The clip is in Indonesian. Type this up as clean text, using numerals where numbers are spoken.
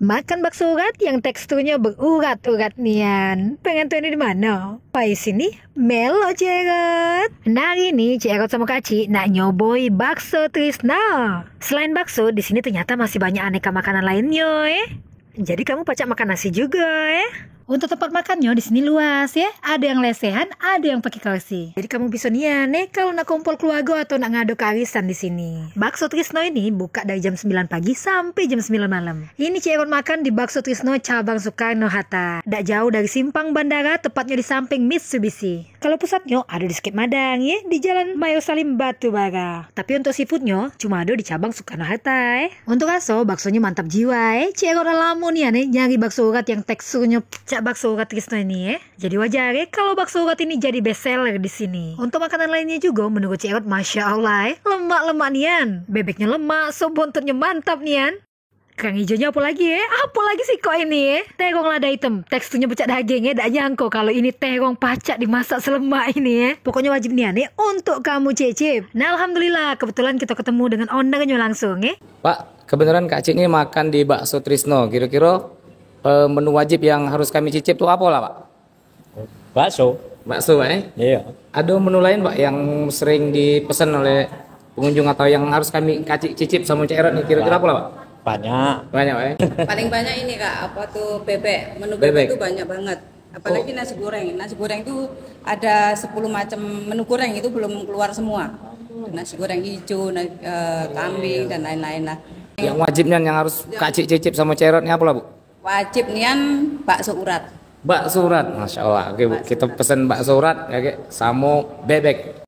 Makan bakso urat yang teksturnya berurat-urat nian. Pengen tuh ini di mana? Pai sini, melo Cerot. Nah ini Cerot sama Kaci nak nyoboi bakso Trisno. Selain bakso, di sini ternyata masih banyak aneka makanan lainnya. Jadi kamu pacak makan nasi juga. Untuk tempat makannya di sini luas ya. Ada yang lesehan, ada yang pakai kursi. Jadi kamu bisa nian kalau nak kumpul keluarga atau nak ngadu karisan di sini. Bakso Trisno ini buka dari jam 9 pagi sampai jam 9 malam. Ini Cerot makan di Bakso Trisno cabang Soekarno-Hatta. Tidak jauh dari simpang bandara, tepatnya di samping Mitsubishi. Kalau pusatnya ada di Skip Madang ya, di Jalan Mayor Salim Batubara. Tapi untuk seafoodnya cuma ada di cabang Soekarno-Hatta. Untuk rasa baksonya mantap jiwa Cerot alamun ya nyari bakso urat yang teksturnya bakso urat Trisno ini Jadi wajar kalau bakso urat ini jadi best seller di sini. Untuk makanan lainnya juga menurut Cerot Masya Allah lemak-lemak nian. Bebeknya lemak, sop buntutnya mantap nian. Kerang hijaunya apa lagi Apa lagi sih kok ini terong lada hitam, teksturnya pecah daging tak nyangko kalau ini terong pacak dimasak selemak ini Pokoknya wajib nian untuk kamu cicip. Nah alhamdulillah kebetulan kita ketemu dengan ownernya langsung Pak, kebenaran Kak Cik ini makan di Bakso Trisno. Kira-kira menu wajib yang harus kami cicip tuh apa lah Pak? Bakso. Bakso Iya. Ada menu lain Pak yang sering dipesan oleh pengunjung atau yang harus kami cicip sama Cerot nih, kira-kira apa lah Pak? Banyak. Banyak Pak Paling banyak ini Kak, apa tuh bebek. Menu bebek itu banyak banget. Apalagi nasi goreng. Nasi goreng itu ada 10 macam menu goreng, itu belum keluar semua. Nasi goreng hijau, kambing dan lain-lain lah. Yang wajibnya yang harus Kak Cik cicip sama Cerot ini apa lah Bu? Wajib nian bakso urat. Bakso urat, Masya Allah. Oke Bu, kita pesen bakso urat ya, sama bebek.